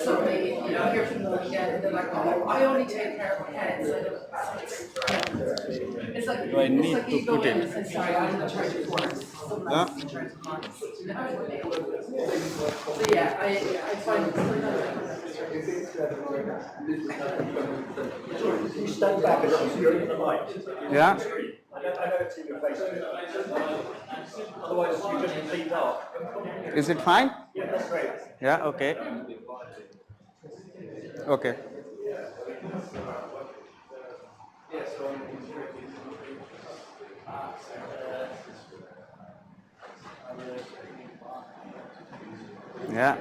Suddenly, hear from them again, and they're like, "Oh, I only take care of my head." So it's like Do I need like to you go put in it? and say, "Sorry, I'm in charge of forms." Someone else is in charge of forms. So yeah, I find it You stand back and see you're in the light. Yeah. I know it's in your face. Otherwise, you just complete dark. Is it fine? Yeah, that's great. Yeah, okay. Okay. Yeah.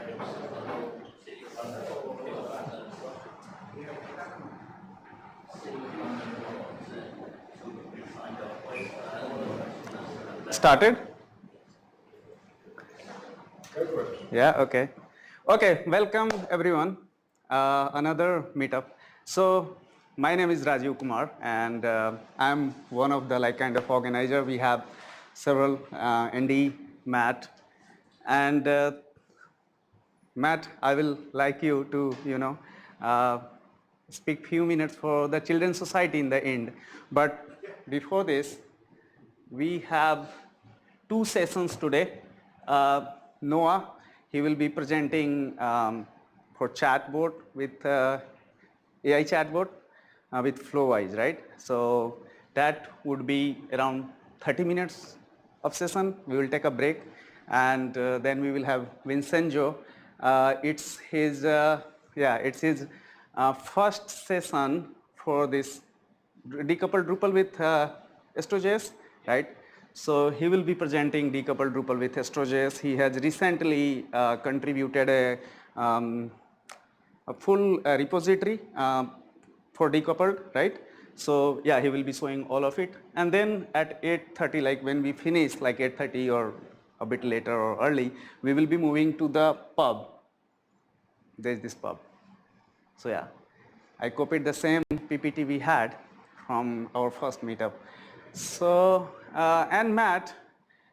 Started? Yeah, okay. Okay, welcome everyone. Another meetup. So my name is Rajiv Kumar and I'm one of the kind of organizer. We have several ND, Matt, and Matt, I will like you to, speak few minutes for the Children's Society in the end. But before this, we have two sessions today. Noah, he will be presenting for chatbot with AI chatbot with Flowise, right? So that would be around 30 minutes of session. We will take a break, and then we will have Vincenzo. It's his first session for this decoupled Drupal with Astro.js, right? So he will be presenting decoupled Drupal with Astro.js. He has recently contributed a full repository for decoupled, right? So yeah, he will be showing all of it. And then at 8:30, like when we finish, like 8:30 or a bit later or early, we will be moving to the pub. There's this pub. So yeah, I copied the same PPT we had from our first meetup. So, and Matt,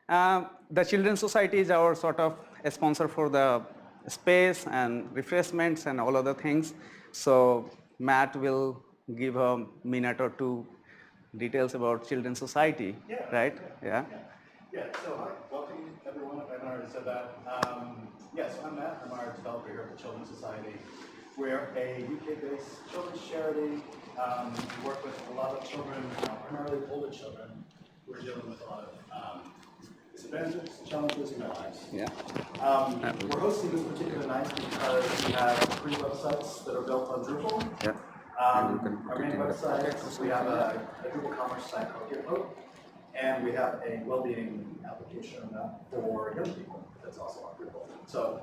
the Children's Society is our sort of a sponsor for the space and refreshments and all other things. So Matt will give a minute or two details about Children's Society, right? Yeah. So hi, welcome everyone. I've already said that. Yes, I'm Matt. I'm our developer here at the Children's Society. We're a UK-based children's charity. We work with a lot of children, primarily older children, who are dealing with a lot of disadvantages, challenges in their lives. Yeah. We're hosting this particular night because we have 3 websites that are built on Drupal. Yeah. Our main website, we have a Drupal commerce site called GitHub, and we have a well-being application for young people that's also on Drupal. So,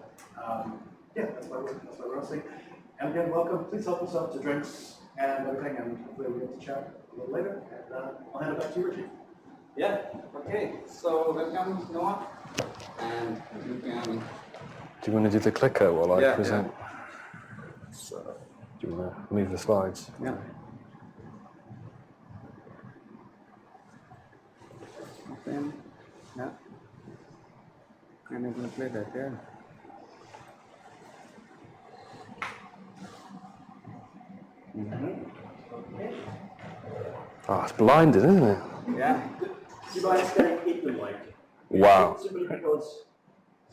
that's why we're hosting. And again, welcome. Please help us out to drinks and everything, and hopefully we'll get to chat a little later. And I'll hand it back to you, Rajiv. Yeah, okay. So welcome, Noah. And you can... Do you want to do the clicker while I present? Yeah. So, do you want to move the slides? yeah. Open. Yeah. And I'm going to play that, yeah. Oh, it's blinded, isn't it? Yeah. Do you mind staying equal light? Wow. Simply because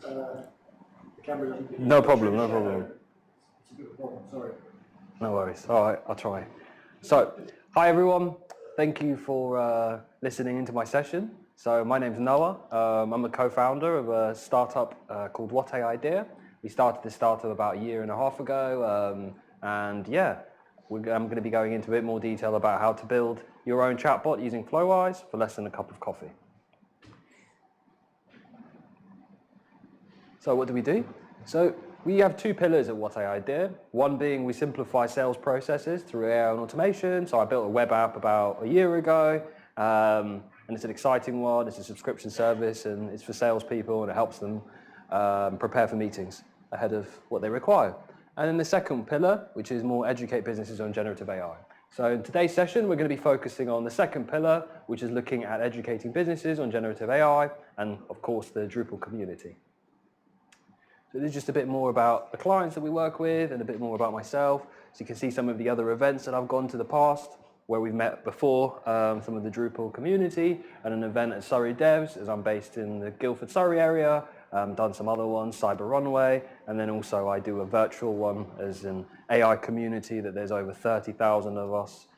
the camera doesn't. No problem, no problem. It's a bit of a problem, sorry. No worries. All right, I'll try. So, hi everyone. Thank you for listening into my session. So, my name's Noah. I'm a co-founder of a startup called What a Idea. We started this startup about a year and a half ago, and yeah, I'm going to be going into a bit more detail about how to build your own chatbot using Flowise for less than a cup of coffee. So what do? So we have 2 pillars at What a Idea. One being we simplify sales processes through AI and automation. So I built a web app about a year ago, and it's an exciting one. It's a subscription service, and it's for salespeople, and it helps them prepare for meetings ahead of what they require. And then the second pillar, which is more educate businesses on generative AI. So in today's session, we're going to be focusing on the second pillar, which is looking at educating businesses on generative AI and, of course, the Drupal community. So this is just a bit more about the clients that we work with and a bit more about myself. So you can see some of the other events that I've gone to the past where we've met before, some of the Drupal community, and an event at Surrey Devs, as I'm based in the Guildford, Surrey area. Done some other ones, Cyber Runway, and then also I do a virtual one as an AI community that there's over 30,000 of us,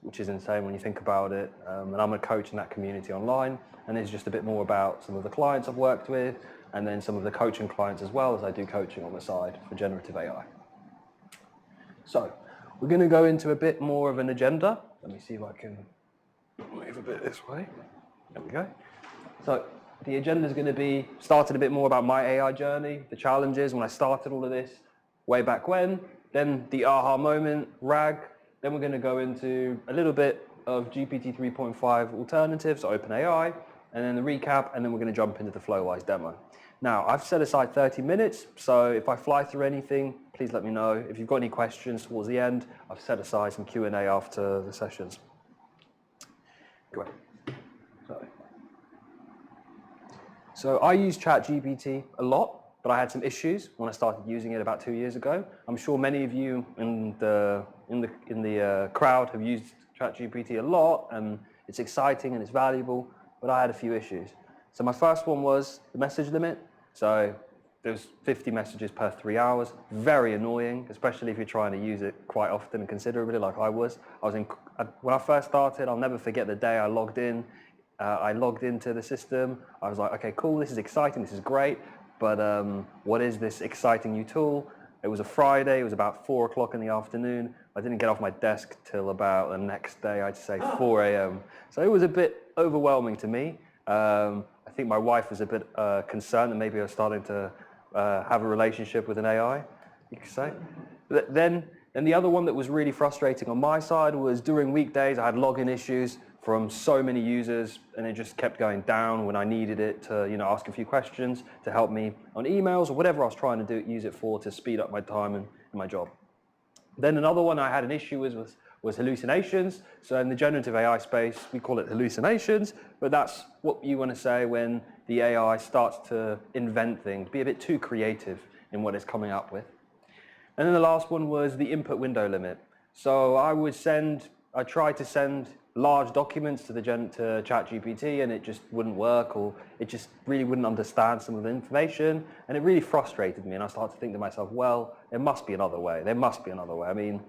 which is insane when you think about it. And I'm a coach in that community online, and it's just a bit more about some of the clients I've worked with, and then some of the coaching clients as well, as I do coaching on the side for generative AI. So we're going to go into a bit more of an agenda. Let me see if I can move a bit this way. There we go. So the agenda is going to be started a bit more about my AI journey, the challenges when I started all of this way back when, then the aha moment, RAG, then we're going to go into a little bit of GPT 3.5 alternatives, OpenAI, and then the recap, and then we're going to jump into the Flowise demo. Now, I've set aside 30 minutes, so if I fly through anything, please let me know. If you've got any questions towards the end, I've set aside some Q&A after the sessions. Great. So I use ChatGPT a lot, but I had some issues when I started using it about 2 years ago. I'm sure many of you in the crowd have used ChatGPT a lot, and it's exciting and it's valuable, but I had a few issues. So my first one was the message limit. So there's 50 messages per 3 hours. Very annoying, especially if you're trying to use it quite often and considerably, like I was. When I first started, I'll never forget the day I logged in. I logged into the system. I was like, okay, cool, this is exciting, this is great, but what is this exciting new tool? It was a Friday, it was about 4 o'clock in the afternoon. I didn't get off my desk till about the next day, I'd say 4 a.m. So it was a bit overwhelming to me. I think my wife was a bit concerned that maybe I was starting to have a relationship with an AI, you could say. But then the other one that was really frustrating on my side was during weekdays, I had login issues from so many users, and it just kept going down when I needed it to, ask a few questions to help me on emails or whatever I was trying to use it for to speed up my time and my job. Then another one I had an issue with was hallucinations. So in the generative AI space, we call it hallucinations, but that's what you want to say when the AI starts to invent things, be a bit too creative in what it's coming up with. And then the last one was the input window limit. So I tried to send large documents to ChatGPT, and it just wouldn't work, or it just really wouldn't understand some of the information, and it really frustrated me. And I started to think to myself, well, there must be another way. There must be another way. I mean,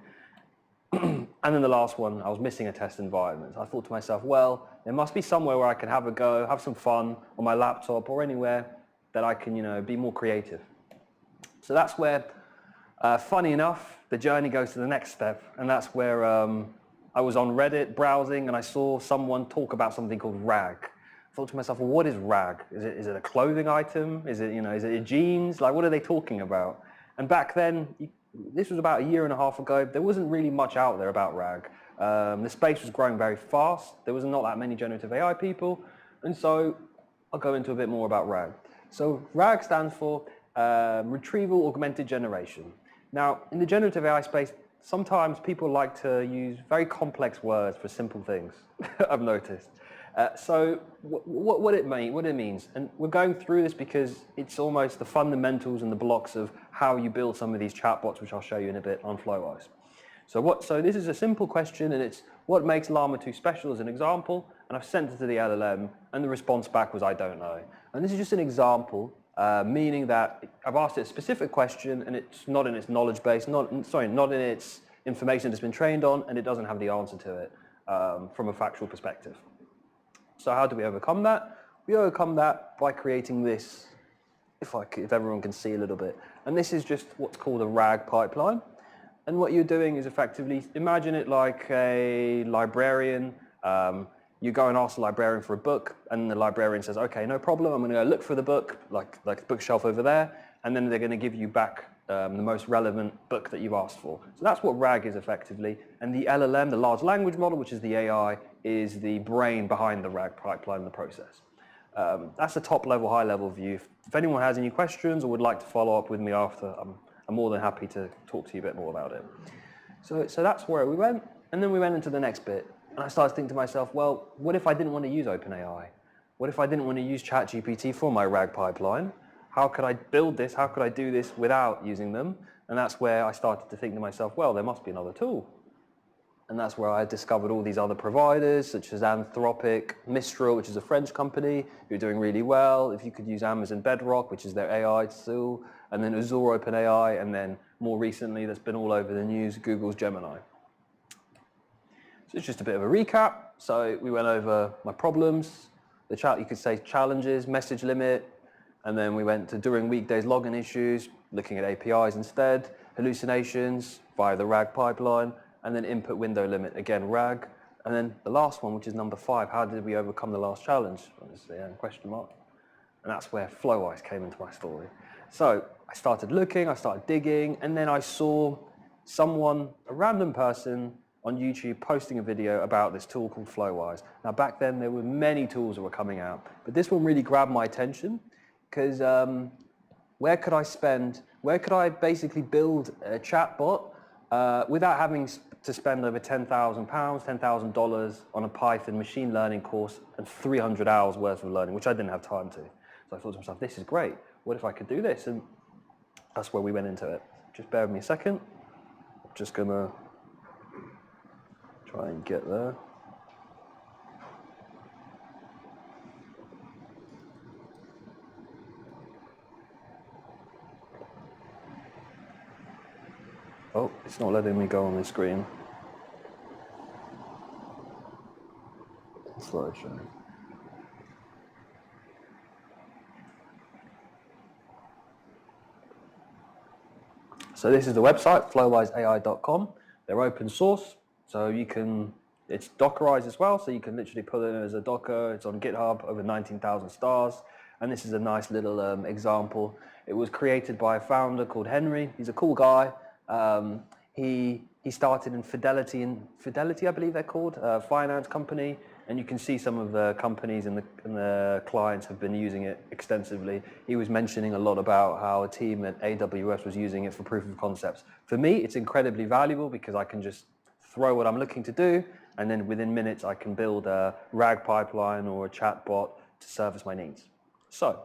and then the last one, I was missing a test environment. I thought to myself, well, there must be somewhere where I can have a go, have some fun on my laptop or anywhere that I can, be more creative. So that's where, funny enough, the journey goes to the next step, and that's where I was on Reddit browsing and I saw someone talk about something called RAG. I thought to myself, well, what is RAG? Is it a clothing item? Is it jeans? Like, what are they talking about? And back then, this was about 1.5 years ago, there wasn't really much out there about RAG. The space was growing very fast. There was not that many generative AI people. And so I'll go into a bit more about RAG. So RAG stands for Retrieval Augmented Generation. Now, in the generative AI space, sometimes people like to use very complex words for simple things, I've noticed. So what it means, and we're going through this because it's almost the fundamentals and the blocks of how you build some of these chatbots, which I'll show you in a bit on Flowise. So this is a simple question, and it's what makes Llama 2 special as an example, and I've sent it to the LLM, and the response back was, I don't know. And this is just an example, meaning that I've asked it a specific question, and it's not in its knowledge base, not in its information it's been trained on, and it doesn't have the answer to it from a factual perspective. So how do we overcome that? We overcome that by creating this, if everyone can see a little bit. And this is just what's called a RAG pipeline. And what you're doing is effectively, imagine it like a librarian. You go and ask the librarian for a book, and the librarian says, okay, no problem, I'm going to go look for the book, like the bookshelf over there, and then they're going to give you back the most relevant book that you've asked for. So that's what RAG is effectively. And the LLM, the large language model, which is the AI, is the brain behind the RAG pipeline in the process. That's a top level, high level view. If anyone has any questions or would like to follow up with me after, I'm more than happy to talk to you a bit more about it. So that's where we went. And then we went into the next bit, and I started thinking to myself, well, what if I didn't want to use OpenAI? What if I didn't want to use ChatGPT for my RAG pipeline? How could I build this? How could I do this without using them? And that's where I started to think to myself, well, there must be another tool. And that's where I discovered all these other providers, such as Anthropic, Mistral, which is a French company, who are doing really well. If you could use Amazon Bedrock, which is their AI tool, and then Azure OpenAI, and then more recently, that's been all over the news, Google's Gemini. So it's just a bit of a recap. So we went over my problems, you could say challenges, message limit, and then we went to during weekdays login issues, looking at APIs instead, hallucinations via the RAG pipeline, and then input window limit, again RAG. And then the last one, which is number 5, how did we overcome the last challenge? Question mark. And that's where Flowise came into my story. So I started looking, I started digging, and then I saw someone, a random person on YouTube posting a video about this tool called Flowise. Now back then there were many tools that were coming out, but this one really grabbed my attention because where could I basically build a chatbot without having to spend over £10,000, $10,000 on a Python machine learning course and 300 hours worth of learning, which I didn't have time to. So I thought to myself, this is great. What if I could do this? And that's where we went into it. Just bear with me a second. I'm just gonna try and get there. Oh, it's not letting me go on the screen. Slideshow. So this is the website, flowiseai.com. They're open source, so you can, it's Dockerized as well, so you can literally put it in as a Docker. It's on GitHub, over 19,000 stars. And this is a nice little example. It was created by a founder called Henry. He's a cool guy. He started in Fidelity, I believe they're called, a finance company, and you can see some of the companies and the clients have been using it extensively. He was mentioning a lot about how a team at AWS was using it for proof of concepts. For me, it's incredibly valuable because I can just throw what I'm looking to do, and then within minutes I can build a RAG pipeline or a chatbot to service my needs. So,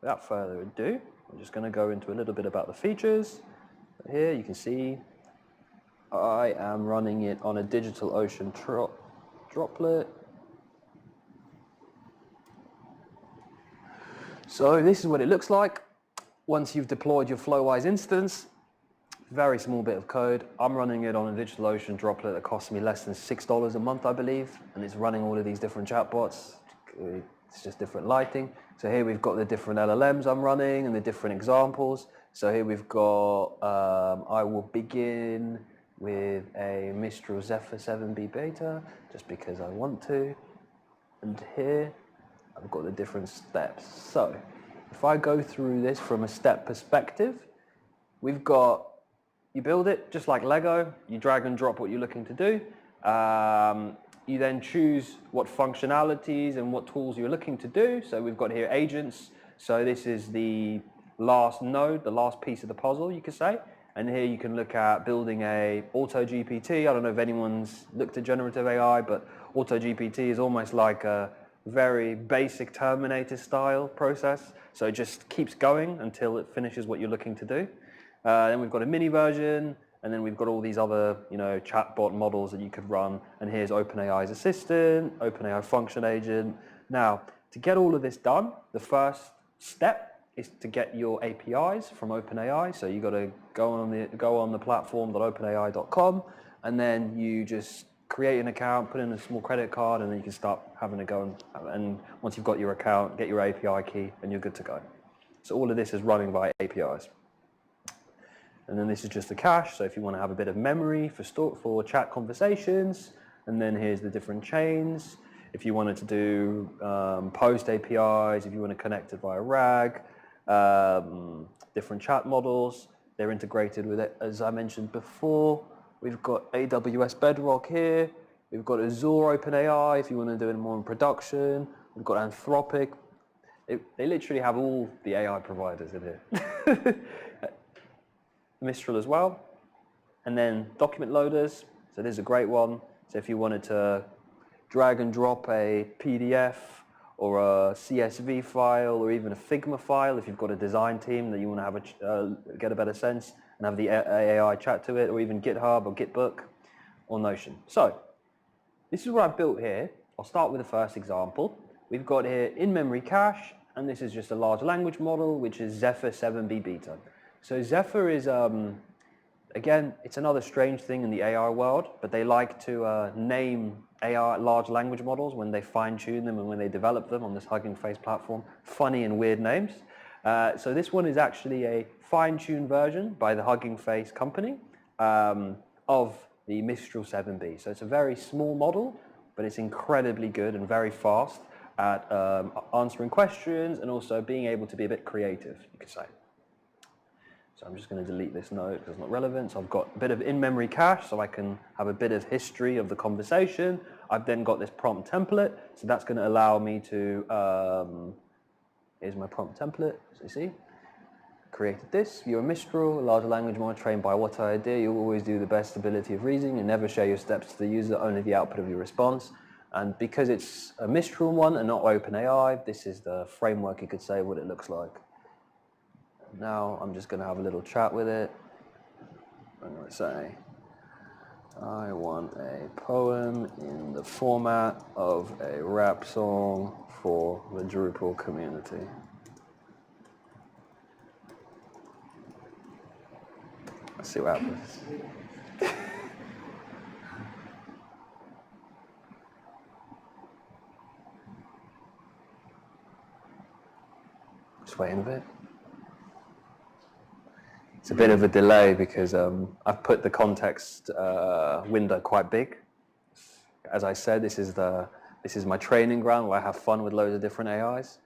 without further ado, I'm just going to go into a little bit about the features. Here you can see I am running it on a DigitalOcean droplet. So this is what it looks like once you've deployed your Flowise instance. Very small bit of code. I'm running it on a DigitalOcean droplet that costs me less than $6 a month, I believe, and it's running all of these different chatbots. It's just different lighting. So here we've got the different LLMs I'm running and the different examples. So here we've got, I will begin with a Mistral Zephyr 7B beta, just because I want to. And here, I've got the different steps. So if I go through this from a step perspective, we've got, you build it just like Lego, you drag and drop what you're looking to do. You then choose what functionalities and what tools you're looking to do. So we've got here agents. So this is the last node, the last piece of the puzzle, you could say. And here you can look at building a AutoGPT. I don't know if anyone's looked at generative AI, but AutoGPT is almost like a very basic Terminator style process. So it just keeps going until it finishes what you're looking to do. Then we've got a mini version, and then we've got all these other, chatbot models that you could run. And here's OpenAI's assistant, OpenAI function agent. Now, to get all of this done, the first step is to get your APIs from OpenAI. So you got to go on the platform.openai.com, and then you just create an account, put in a small credit card, and then you can start having to go and once you've got your account, get your API key, and you're good to go. So all of this is running via APIs. And then this is just the cache. So if you want to have a bit of memory for chat conversations, and then here's the different chains. If you wanted to do post APIs, if you want to connect it via RAG, different chat models, they're integrated with it. As I mentioned before, we've got AWS Bedrock here. We've got Azure OpenAI if you want to do it more in production. We've got Anthropic. They literally have all the AI providers in here. Mistral as well. And then document loaders. So this is a great one. So if you wanted to drag and drop a PDF or a CSV file or even a Figma file, if you've got a design team that you want to have get a better sense and have the AI chat to it, or even GitHub or Gitbook or Notion. So this is what I've built here. I'll start with the first example. We've got here in-memory cache, and this is just a large language model, which is Zephyr 7B beta. So Zephyr is, again, it's another strange thing in the AI world, but they like to name AI large language models when they fine-tune them and when they develop them on this Hugging Face platform, funny and weird names. So this one is actually a fine-tuned version by the Hugging Face company of the Mistral 7B. So it's a very small model, but it's incredibly good and very fast at answering questions and also being able to be a bit creative, you could say. So I'm just going to delete this note because it's not relevant. So I've got a bit of in-memory cache so I can have a bit of history of the conversation. I've then got this prompt template. So that's going to allow me to, here's my prompt template, so you see. Created this, you're a Mistral, a large language model trained by what idea? You always do the best ability of reasoning and never share your steps to the user, only the output of your response. And because it's a Mistral one and not OpenAI, this is the framework, you could say, what it looks like. Now I'm just going to have a little chat with it. I'm going to say, I want a poem in the format of a rap song for the Drupal community. Let's see what happens. Just waiting a bit. It's a bit of a delay because I've put the context window quite big. As I said, this is my training ground where I have fun with loads of different AIs.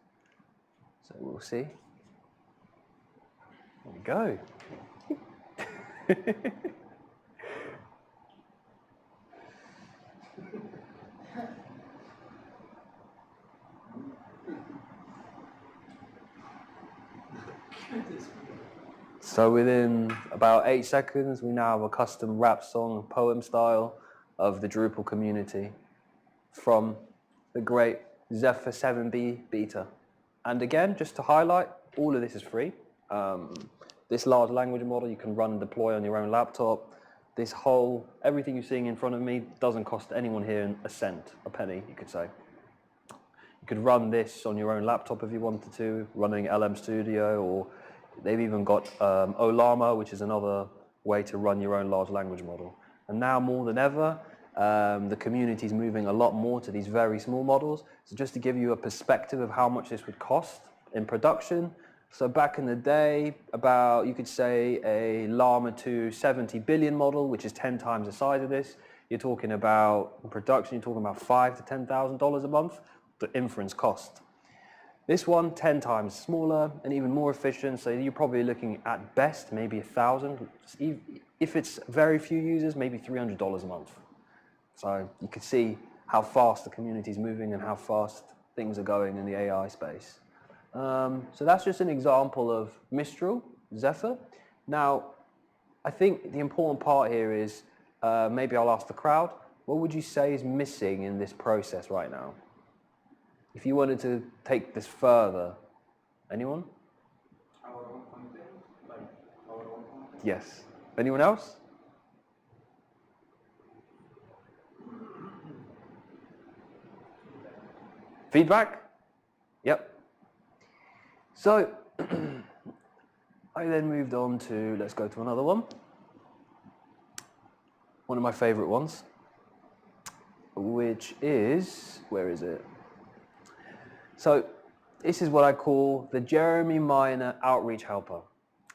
So we'll see. There we go. So within about 8 seconds, we now have a custom rap song, poem style of the Drupal community from the great Zephyr 7B beta. And again, just to highlight, all of this is free. This large language model you can run and deploy on your own laptop. Everything you're seeing in front of me doesn't cost anyone here a cent, a penny, you could say. You could run this on your own laptop if you wanted to, running LM Studio, or they've even got Olama, which is another way to run your own large language model. And now more than ever, the community is moving a lot more to these very small models. So just to give you a perspective of how much this would cost in production. So back in the day, about, you could say, a Llama 2 70 billion model, which is 10 times the size of this. You're talking about, in production, you're talking about $5,000 to $10,000 a month, the inference cost. This one, 10 times smaller and even more efficient, so you're probably looking at best, maybe 1,000. If it's very few users, maybe $300 a month. So you can see how fast the community is moving and how fast things are going in the AI space. So that's just an example of Mistral, Zephyr. Now, I think the important part here is, maybe I'll ask the crowd, what would you say is missing in this process right now? If you wanted to take this further, anyone? Our own content, like our own content. Yes. Anyone else? Feedback? Yep. So, I then moved on to, let's go to another one. One of my favorite ones, which is, where is it? So, this is what I call the Jeremy Miner Outreach Helper.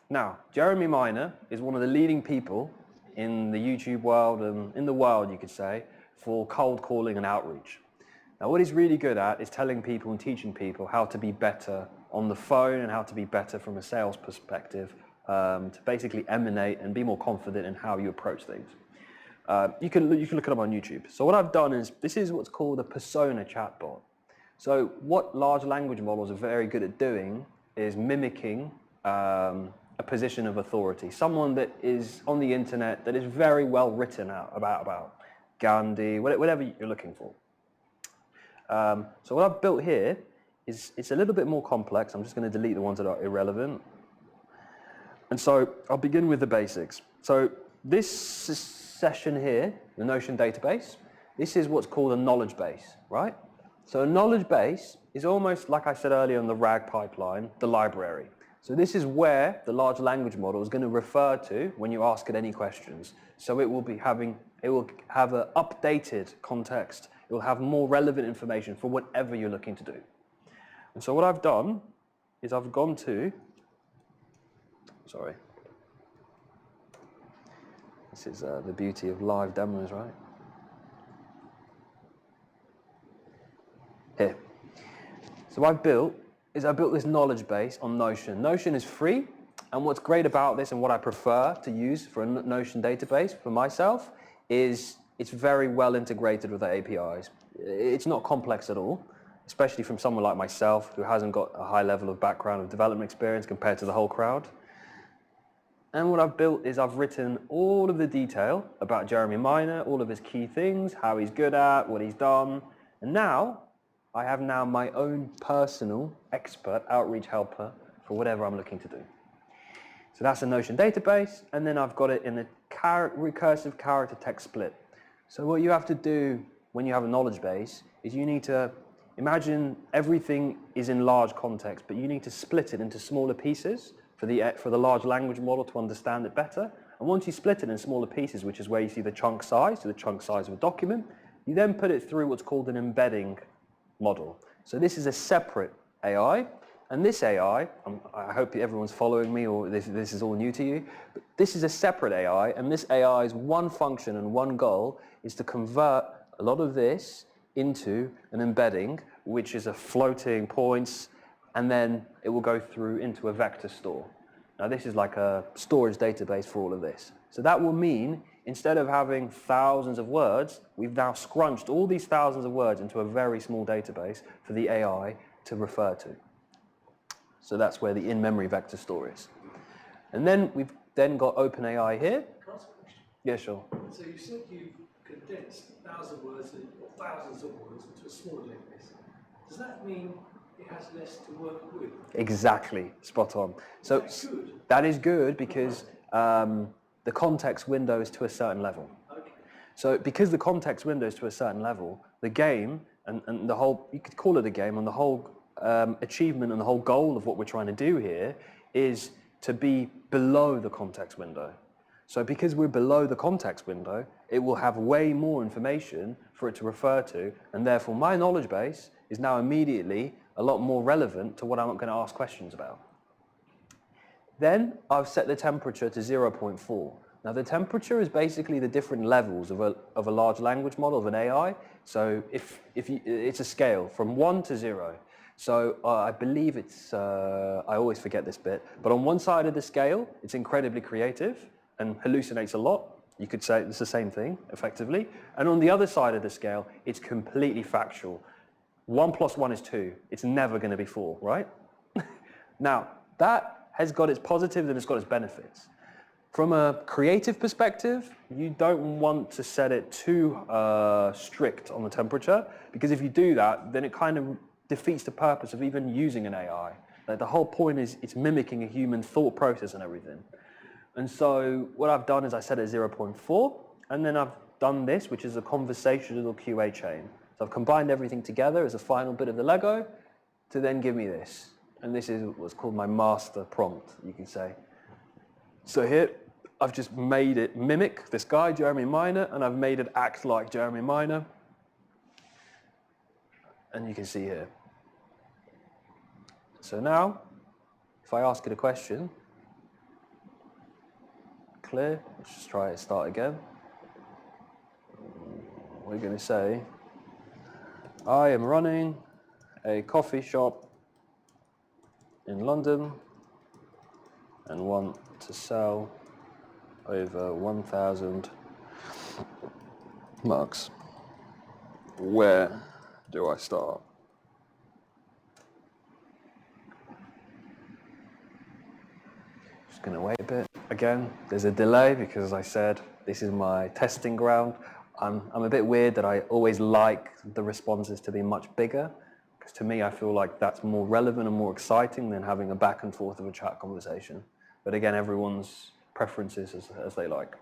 Now, Jeremy Miner is one of the leading people in the YouTube world and in the world, you could say, for cold calling and outreach. Now, what he's really good at is telling people and teaching people how to be better on the phone and how to be better from a sales perspective, to basically emanate and be more confident in how you approach things. You can look it up on YouTube. So what I've done is, this is what's called a persona chatbot. So what large language models are very good at doing is mimicking a position of authority, someone that is on the internet that is very well written out about Gandhi, whatever you're looking for. So what I've built here is it's a little bit more complex. I'm just going to delete the ones that are irrelevant. And so I'll begin with the basics. So this session here, the Notion database, this is what's called a knowledge base, right? So a knowledge base is almost, like I said earlier in the RAG pipeline, the library. So this is where the large language model is going to refer to when you ask it any questions. So it will have an updated context. It will have more relevant information for whatever you're looking to do. And so what I've done is I've gone to, this is the beauty of live demos, right? Here. So what I've built this knowledge base on Notion. Notion is free, and what's great about this and what I prefer to use for a Notion database for myself is it's very well integrated with the APIs. It's not complex at all, especially from someone like myself who hasn't got a high level of background of development experience compared to the whole crowd. And what I've built is I've written all of the detail about Jeremy Minor, all of his key things, how he's good at, what he's done, and now I have my own personal expert outreach helper for whatever I'm looking to do. So that's a Notion database, and then I've got it in a recursive character text split. So what you have to do when you have a knowledge base is you need to imagine everything is in large context, but you need to split it into smaller pieces for the large language model to understand it better. And once you split it in smaller pieces, which is where you see the chunk size, so the chunk size of a document, you then put it through what's called an embedding model. So this is a separate AI, and this AI, I hope everyone's following me or this is all new to you, but this is a separate AI, and this AI's one function and one goal is to convert a lot of this into an embedding, which is a floating points, and then it will go through into a vector store. Now this is like a storage database for all of this. So that will mean instead of having thousands of words, we've now scrunched all these thousands of words into a very small database for the AI to refer to. So that's where the in-memory vector store is. And then we've then got OpenAI here. Can I ask a question? Yeah, sure. So you said you condensed 1,000 words or thousands of words into a smaller database. Does that mean it has less to work with? Exactly, spot on. So Is that good? that is good because the context window is to a certain level. Okay. So because the context window is to a certain level, the game and the whole, you could call it a game, and the whole achievement and the whole goal of what we're trying to do here is to be below the context window. So because we're below the context window, it will have way more information for it to refer to, and therefore my knowledge base is now immediately a lot more relevant to what I'm going to ask questions about. Then I've set the temperature to 0.4. Now the temperature is basically the different levels of a large language model, of an AI. So it's a scale from 1 to 0. So I believe it's, I always forget this bit, but on one side of the scale, it's incredibly creative and hallucinates a lot. You could say it's the same thing, effectively. And on the other side of the scale, it's completely factual. 1 + 1 is 2. It's never going to be 4, right? Now, that has got its positives and it's got its benefits. From a creative perspective, you don't want to set it too strict on the temperature, because if you do that, then it kind of defeats the purpose of even using an AI. Like, the whole point is it's mimicking a human thought process and everything. And so what I've done is I set it at 0.4, and then I've done this, which is a conversational QA chain. So I've combined everything together as a final bit of the Lego to then give me this. And this is what's called my master prompt, you can say. So here, I've just made it mimic this guy, Jeremy Minor, and I've made it act like Jeremy Minor. And you can see here. So now, if I ask it a question, clear, let's just try it, start again. We're going to say, I am running a coffee shop in London and want to sell over 1,000 mugs. Where do I start? Just going to wait a bit. Again, there's a delay because, as I said, this is my testing ground. I'm a bit weird that I always like the responses to be much bigger, because to me I feel like that's more relevant and more exciting than having a back and forth of a chat conversation. But again, everyone's preferences as they like.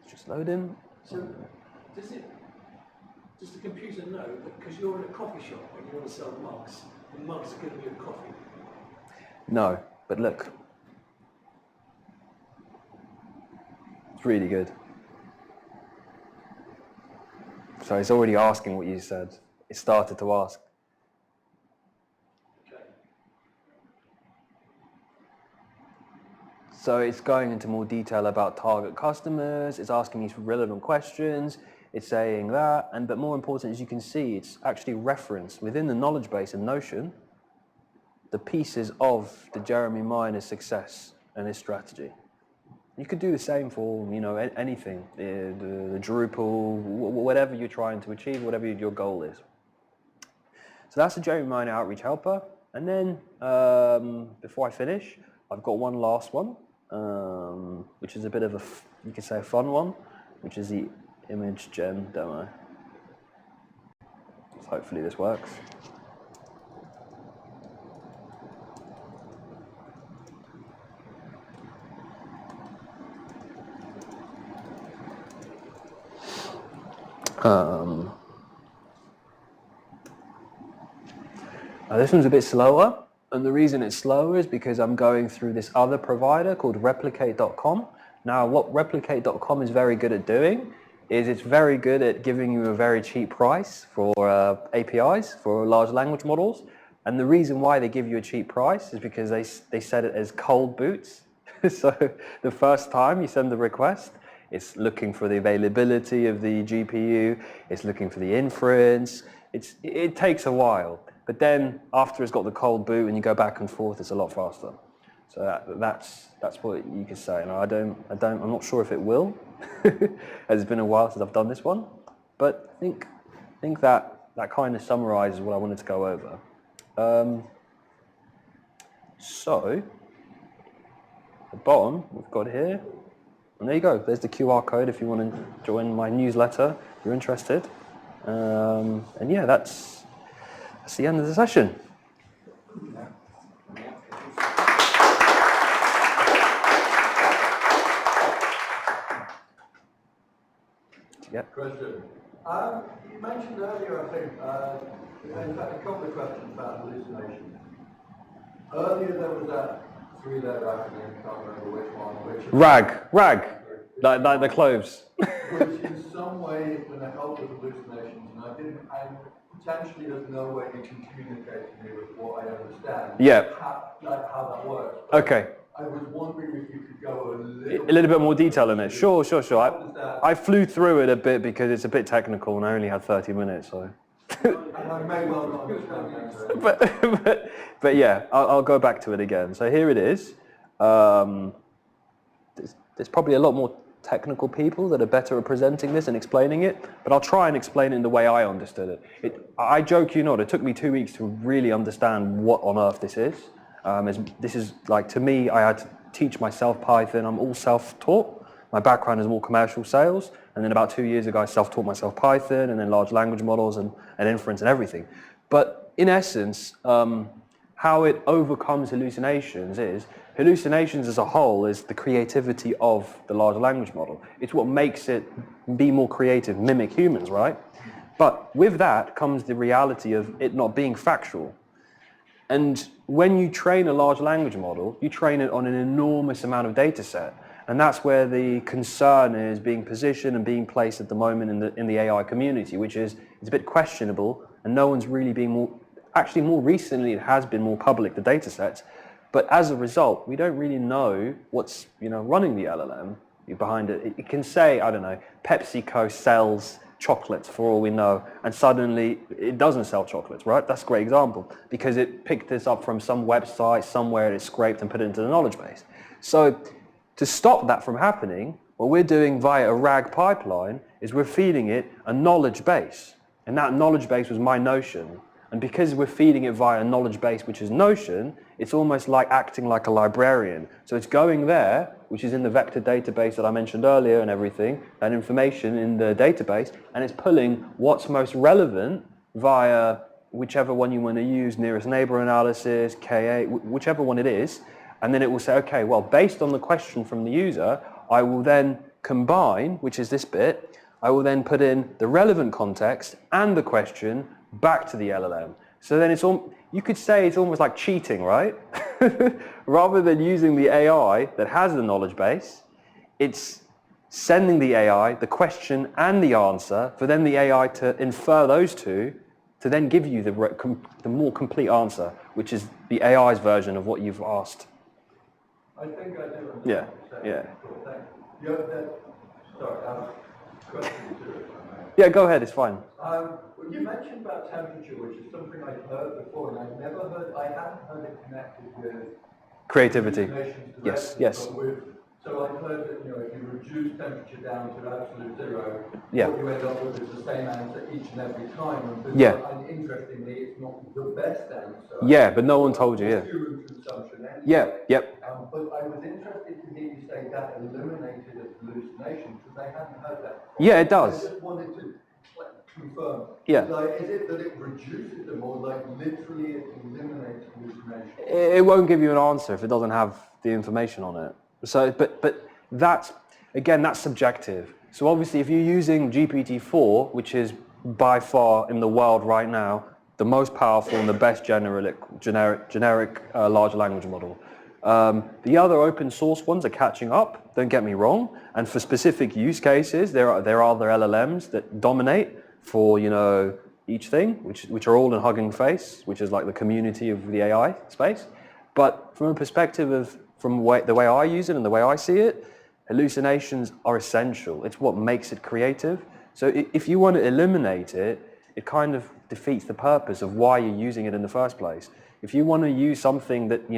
It's just loading. So does the computer know that because you're in a coffee shop and you want to sell mugs, the mugs are going to be of coffee? No, but look. It's really good. So it's already asking what you said. It started to ask. Okay. So it's going into more detail about target customers. It's asking these relevant questions. It's saying that, but more important, as you can see, it's actually referenced within the knowledge base in Notion the pieces of the Jeremy Miner's success and his strategy. You could do the same for, anything, the Drupal, whatever you're trying to achieve, whatever your goal is. So that's the Jeremy Miner Outreach Helper. And then, before I finish, I've got one last one, which is a bit of you could say a fun one, which is the image gen demo. So hopefully this works. Now this one's a bit slower, and the reason it's slower is because I'm going through this other provider called replicate.com. Now what replicate.com is very good at doing is it's very good at giving you a very cheap price for APIs, for large language models. And the reason why they give you a cheap price is because they set it as cold boots. So the first time you send the request, it's looking for the availability of the GPU, it's looking for the inference, it takes a while. But then after it's got the cold boot and you go back and forth, it's a lot faster. So that's what you could say. And I'm not sure if it will, as it's been a while since I've done this one. But I think that kind of summarizes what I wanted to go over. So the bottom we've got here, and there you go. There's the QR code if you want to join my newsletter if you're interested. And yeah, that's the end of the session. Yeah. Question. You mentioned earlier, I think, in fact, a couple of questions about hallucinations. Earlier there was that three-letter acronym, can't remember which one. RAG, like the clothes. Which in some way is going to help with hallucinations, and potentially there's no way you can communicate to me with what I understand. Yeah. How that works. Okay. I was wondering if you could go a little bit more detail in it. Sure. I flew through it a bit because it's a bit technical and I only had 30 minutes, so. And I may well not understand that. but yeah, I'll go back to it again. So here it is. There's probably a lot more technical people that are better at presenting this and explaining it, but I'll try and explain it in the way I understood it. I joke you not, it took me 2 weeks to really understand what on earth this is. This is like, to me, I had to teach myself Python. I'm all self-taught. My background is more commercial sales, and then about 2 years ago I self-taught myself Python and then large language models and inference and everything. But in essence, how it overcomes hallucinations as a whole is the creativity of the large language model. It's what makes it be more creative, mimic humans, right? But with that comes the reality of it not being factual. And when you train a large language model, you train it on an enormous amount of data set. And that's where the concern is being positioned and being placed at the moment in the AI community, which is it's a bit questionable, and no one's really being more, actually more recently it has been more public, the data sets. But as a result, we don't really know what's running the LLM behind it. It can say, I don't know, PepsiCo sells chocolates for all we know, and suddenly it doesn't sell chocolates, right? That's a great example because it picked this up from some website somewhere, it scraped and put it into the knowledge base. So to stop that from happening, what we're doing via a RAG pipeline is we're feeding it a knowledge base, and that knowledge base was my Notion. And because we're feeding it via a knowledge base, which is Notion, it's almost like acting like a librarian. So it's going there, which is in the vector database that I mentioned earlier and everything, that information in the database, and it's pulling what's most relevant via whichever one you want to use, nearest neighbor analysis, K8, whichever one it is, and then it will say, okay, well, based on the question from the user, I will then combine, which is this bit, I will then put in the relevant context and the question back to the LLM. So then you could say it's almost like cheating, right? Rather than using the AI that has the knowledge base, it's sending the AI the question and the answer for then the AI to infer those two to then give you the more complete answer, which is the AI's version of what you've asked. I think I do. Yeah, yeah. Cool, thanks. You have that, sorry, question two. Yeah, go ahead, it's fine. Well, you mentioned about temperature, which is something I've heard before, and I hadn't heard it connected with Creativity. hallucinations Yes, directly, yes. so I've heard that, if you reduce temperature down to absolute zero, Yeah. what you end up with is the same answer each and every time. And interestingly, it's not the best answer. Yeah, but no one told you, yeah. Human consumption anyway. Yeah, yep. But I was interested to hear you say that eliminated a hallucination, because I hadn't heard that before. Yeah, it does. I just wanted to confirm. Yeah. Is it that it reduces them, or literally it eliminates hallucination? It won't give you an answer if it doesn't have the information on it. So, but that's subjective. So obviously, if you're using GPT-4, which is by far in the world right now the most powerful and the best generic large language model. The other open source ones are catching up, don't get me wrong, and for specific use cases there are other LLMs that dominate for each thing, which are all in Hugging Face, which is like the community of the AI space. But from a perspective of the way I use it and the way I see it, hallucinations are essential. It's what makes it creative. So if you want to eliminate it, it kind of defeats the purpose of why you're using it in the first place. If you want to use something that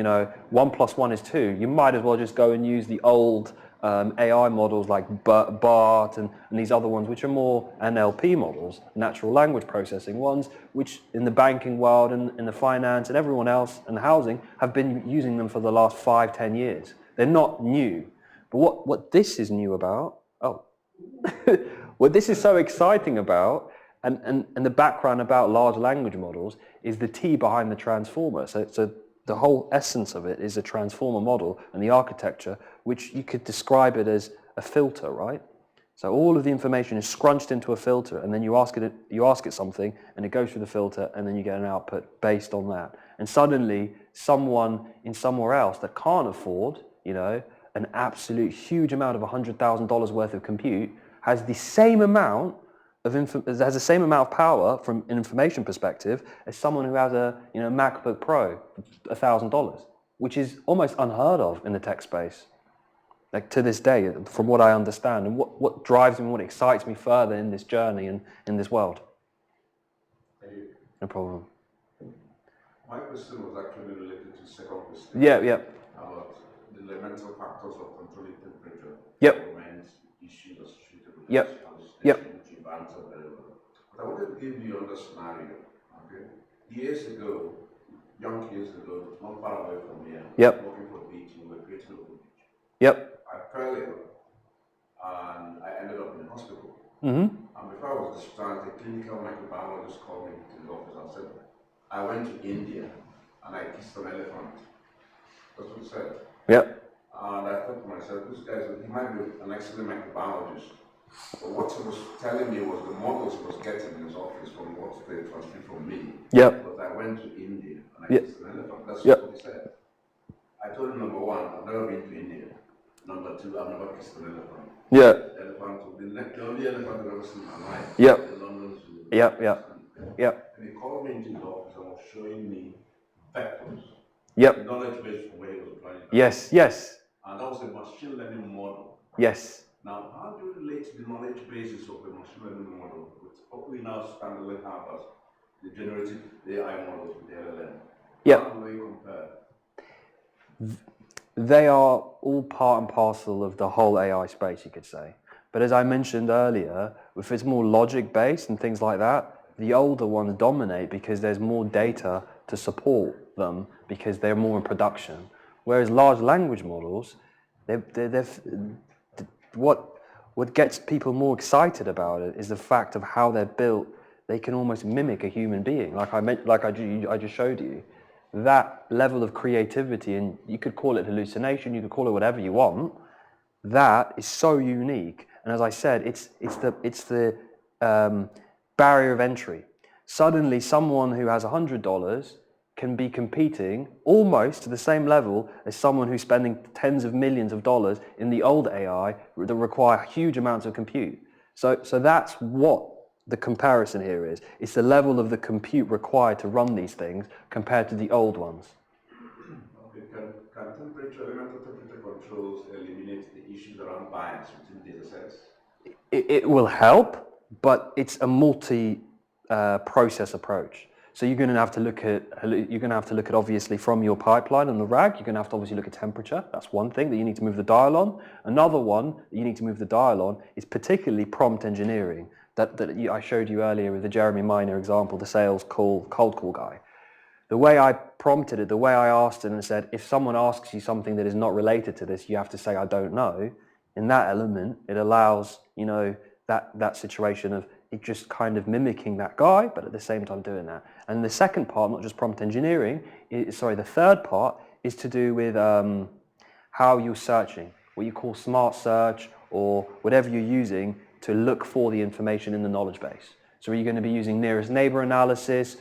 1 + 1 is 2, you might as well just go and use the old AI models like BART and these other ones, which are more NLP models, natural language processing ones, which in the banking world and in the finance and everyone else and the housing have been using them for the last 5-10 years. They're not new. But what this is new about, what this is so exciting about, and the background about large language models is the T behind the transformer. So the whole essence of it is a transformer model and the architecture, which you could describe it as a filter, right? So all of the information is scrunched into a filter, and then you ask it something, and it goes through the filter, and then you get an output based on that. And suddenly, someone in somewhere else that can't afford, an absolute huge amount of $100,000 worth of compute has the same amount of power from an information perspective as someone who has a MacBook Pro for $1,000, which is almost unheard of in the tech space. Like to this day, from what I understand, and what drives me, what excites me further in this journey and in this world. Thank you. No problem. My question was actually related to second question. Yeah. About the elemental factors of controlling temperature. Yep. Issues associated with Yep. which you've answered very well. But I wanted to give you another scenario. Okay. Years ago, not far away from here, Yep. working for beach, we were creating a beach. Yep. I fell ill and I ended up in the hospital. Mm-hmm. And before I was discharged, a clinical microbiologist called me to the office and said, I went to India and I kissed an elephant. That's what he said. Yep. And I thought to myself, this guy, he might be an excellent microbiologist. But what he was telling me was the models he was getting in his office from what they transferred from me. Yep. But I went to India and I Yep. kissed an elephant. That's Yep. what he said. I told him, number one, I've never been to India. Number two, I've never kissed an elephant. Yeah. The elephant, the only elephant I've ever seen in my life. Yep. In London Zoo. Yep. And he called me into his office and was showing me vectors. Yep. The knowledge base from where he was applying. Yes. And that was a machine learning model. Yes. Now, how do you relate the knowledge basis of the machine learning model with what we now standardly have as the generative AI models with the LLM? Yep. How do they compare? They are all part and parcel of the whole AI space, you could say. But as I mentioned earlier, if it's more logic-based and things like that, the older ones dominate because there's more data to support them because they're more in production. Whereas large language models, what gets people more excited about it is the fact of how they're built. They can almost mimic a human being, like I just showed you. That level of creativity, and you could call it hallucination, you could call it whatever you want. That is so unique, and as I said, it's the barrier of entry. Suddenly, someone who has $100 can be competing almost to the same level as someone who's spending tens of millions of dollars in the old AI that require huge amounts of compute. So that's what the comparison here is. It's the level of the compute required to run these things compared to the old ones. Okay, can elemental temperature controls eliminate the issues around bias within data sets? It will help, but it's a multi-process approach. So you're going to have to look at obviously from your pipeline and the RAG. You're going to have to obviously look at temperature. That's one thing that you need to move the dial on. Another one that you need to move the dial on is particularly prompt engineering that I showed you earlier with the Jeremy Miner example, the sales cold call guy. The way I prompted it, the way I asked it and said, if someone asks you something that is not related to this, you have to say, I don't know. In that element, it allows, that situation of it just kind of mimicking that guy, but at the same time doing that. And the second part, not just prompt engineering, the third part is to do with how you're searching, what you call smart search or whatever you're using to look for the information in the knowledge base. So are you going to be using nearest neighbor analysis,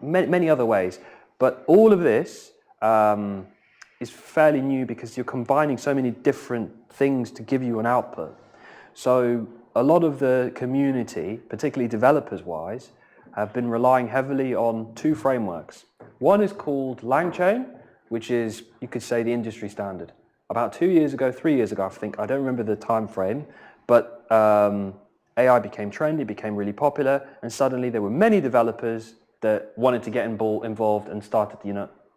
many other ways. But all of this is fairly new because you're combining so many different things to give you an output. So a lot of the community, particularly developers-wise, have been relying heavily on two frameworks. One is called LangChain, which is, you could say, the industry standard. About 2 years ago, 3 years ago, I don't remember the time frame, but AI became trendy, became really popular, and suddenly there were many developers that wanted to get involved and started,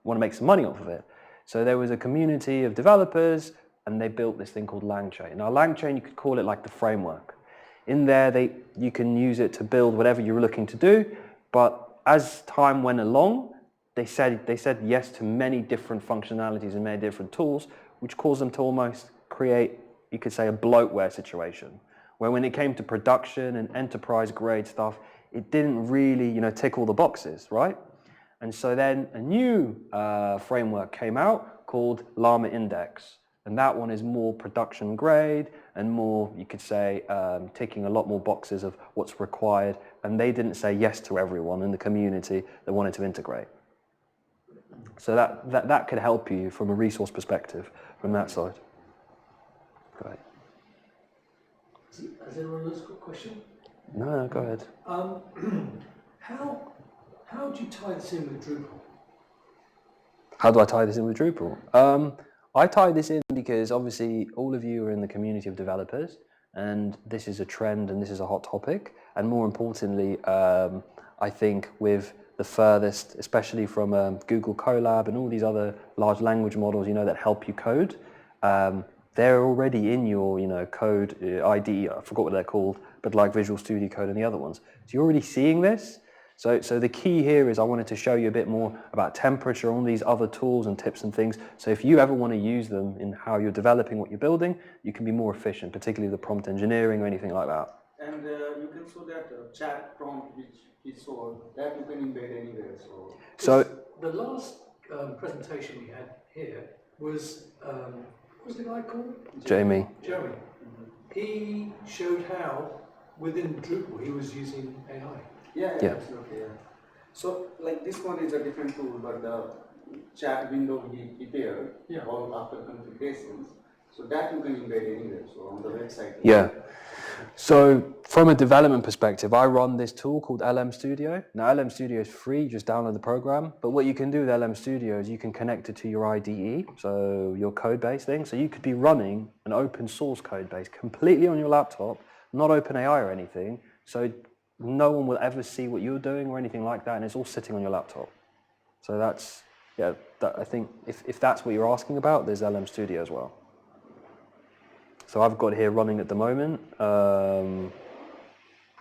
want to make some money off of it. So there was a community of developers, and they built this thing called LangChain. Now, LangChain, you could call it like the framework. In there, you can use it to build whatever you're looking to do, but as time went along, they said yes to many different functionalities and many different tools, which caused them to almost create, you could say, a bloatware situation, where when it came to production and enterprise grade stuff, it didn't really, tick all the boxes, right? And so then a new framework came out called Llama Index. And that one is more production grade and more, you could say, ticking a lot more boxes of what's required. And they didn't say yes to everyone in the community that wanted to integrate. So that could help you from a resource perspective from that side. Go ahead. Has anyone else got a question? No, go ahead. How do you tie this in with Drupal? How do I tie this in with Drupal? I tie this in because obviously all of you are in the community of developers, and this is a trend and this is a hot topic. And more importantly, I think with the furthest, especially from Google Colab and all these other large language models, that help you code, they're already in your, code IDE. I forgot what they're called, but like Visual Studio Code and the other ones. So you're already seeing this. So the key here is I wanted to show you a bit more about temperature, all these other tools and tips and things. So if you ever want to use them in how you're developing what you're building, you can be more efficient, particularly the prompt engineering or anything like that. And you can show that chat prompt which we saw, that you can embed anywhere. So the last presentation we had here was, what was the guy called? Jamie. Jeremy. He showed how within Drupal he was using AI. Yeah, absolutely. Yeah. So, like this one is a different tool, but the chat window he prepared all after configurations. So that you can embed anywhere. So on the website. Yeah. So from a development perspective, I run this tool called LM Studio. Now LM Studio is free, just download the program. But what you can do with LM Studio is you can connect it to your IDE, so your code base thing. So you could be running an open source code base completely on your laptop, not OpenAI or anything. So no one will ever see what you're doing or anything like that, and it's all sitting on your laptop. So that's, I think if that's what you're asking about, there's LM Studio as well. So I've got here running at the moment.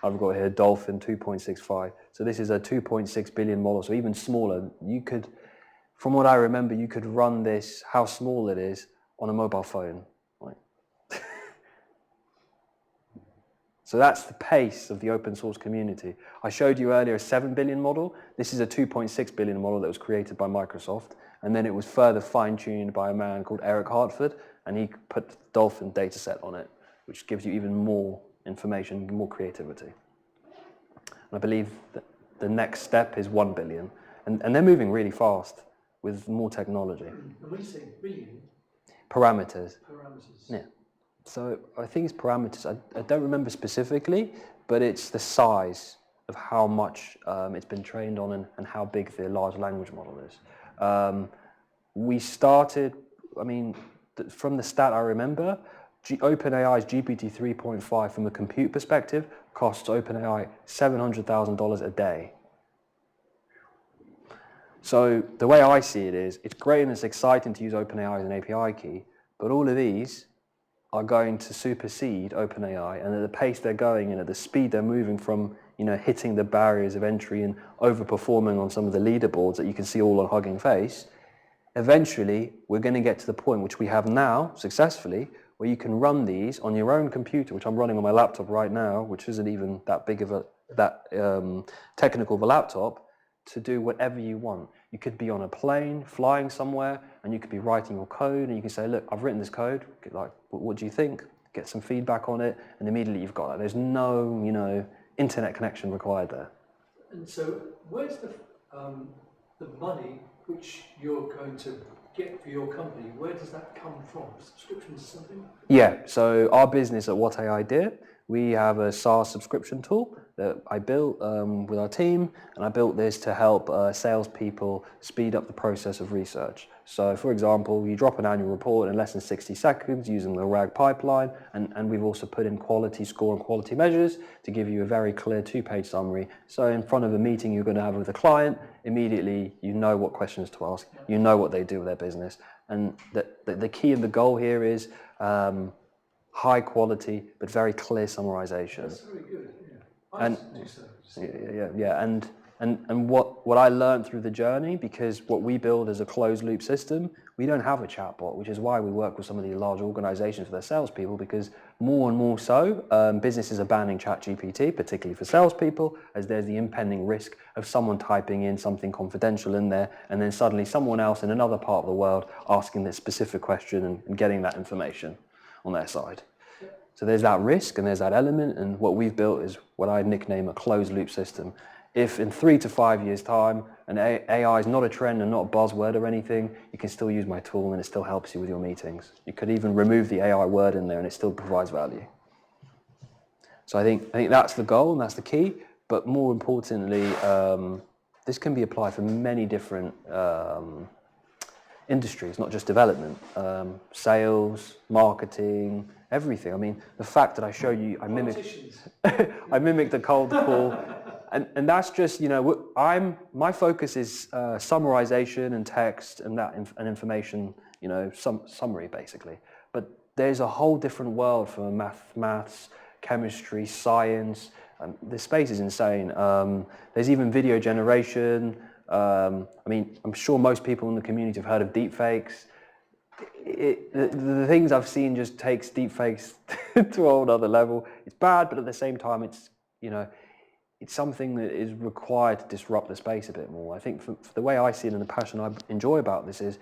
I've got here Dolphin 2.65. So this is a 2.6 billion model, so even smaller. You could, from what I remember, you could run this, how small it is, on a mobile phone. Right? So that's the pace of the open source community. I showed you earlier a 7 billion model. This is a 2.6 billion model that was created by Microsoft. And then it was further fine-tuned by a man called Eric Hartford, and he put the Dolphin dataset on it, which gives you even more information, more creativity. And I believe that the next step is 1 billion. And they're moving really fast with more technology. And when you say billion, Parameters. parameters. Yeah. So I think it's parameters. I don't remember specifically, but it's the size of how much it's been trained on and how big the large language model is. We started, I mean, from the stat I remember, OpenAI's GPT 3.5 from a compute perspective costs OpenAI $700,000 a day. So the way I see it is, it's great and it's exciting to use OpenAI as an API key, but all of these are going to supersede OpenAI, and at the pace they're going and at the speed they're moving from, hitting the barriers of entry and overperforming on some of the leaderboards that you can see all on Hugging Face, eventually we're going to get to the point which we have now successfully, where you can run these on your own computer, which I'm running on my laptop right now, which isn't even that big of technical of a laptop, to do whatever you want. You could be on a plane, flying somewhere, and you could be writing your code, and you can say, look, I've written this code, like, what do you think? Get some feedback on it, and immediately you've got that. There's no, internet connection required there. And so where's the money which you're going to get for your company? Where does that come from? Subscriptions or something? Yeah, so our business at What AI Did, we have a SaaS subscription tool that I built with our team, and I built this to help salespeople speed up the process of research. So, for example, you drop an annual report in less than 60 seconds using the RAG pipeline, and we've also put in quality score and quality measures to give you a very clear 2-page summary. So in front of a meeting you're going to have with a client, immediately you know what questions to ask, you know what they do with their business. And the key and the goal here is high quality but very clear summarization. That's very good. Yeah. I used to do so. Yeah. And what I learned through the journey, because what we build is a closed loop system, we don't have a chatbot, which is why we work with some of these large organizations for their salespeople, because more and more so, businesses are banning ChatGPT, particularly for salespeople, as there's the impending risk of someone typing in something confidential in there, and then suddenly someone else in another part of the world asking this specific question and getting that information on their side. So there's that risk and there's that element, and what we've built is what I nickname a closed loop system. If in 3 to 5 years' time, and AI is not a trend and not a buzzword or anything, you can still use my tool and it still helps you with your meetings. You could even remove the AI word in there and it still provides value. So I think that's the goal and that's the key, but more importantly, this can be applied for many different industries, not just development, sales, marketing, everything. I mean, the fact that I show you, I mimicked the cold call, and that's just, my focus is summarization and text and and information, summary basically. But there's a whole different world for maths, chemistry, science. The space is insane. There's even video generation. I'm sure most people in the community have heard of deepfakes. The things I've seen just takes deepfakes to a whole other level. It's bad, but at the same time, it's something that is required to disrupt the space a bit more. I think for the way I see it and the passion I enjoy about this is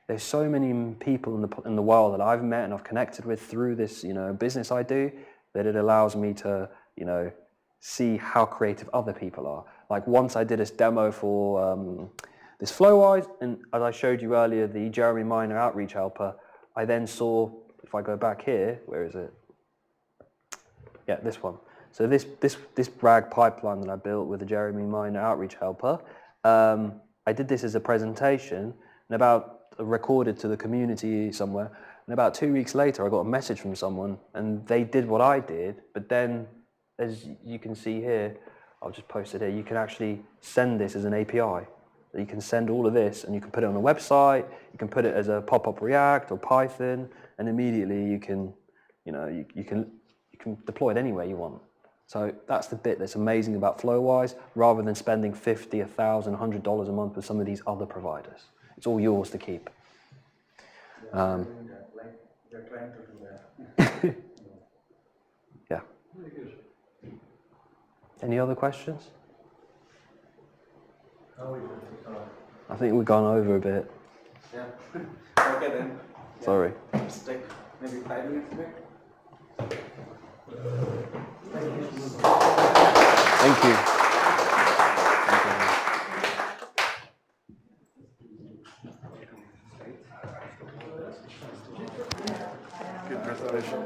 there's so many people in the world that I've met and I've connected with through this business I do, that it allows me to see how creative other people are. Like once I did this demo for this Flowise, and as I showed you earlier, the Jeremy Minor outreach helper, I then saw, if I go back here, where is it? Yeah, this one. So this RAG pipeline that I built with the Jeremy Minor outreach helper, I did this as a presentation and recorded to the community somewhere. And about 2 weeks later, I got a message from someone and they did what I did, but then as you can see here, I'll just post it here, you can actually send this as an API. You can send all of this and you can put it on a website, you can put it as a pop-up React or Python, and immediately you can deploy it anywhere you want. So that's the bit that's amazing about Flowise, rather than spending $50, $1,000, $100 a month with some of these other providers. It's all yours to keep. Yeah. Any other questions? I think we've gone over a bit. Yeah. Okay then. Sorry. Let's take maybe 5 minutes break. Thank you. Good presentation.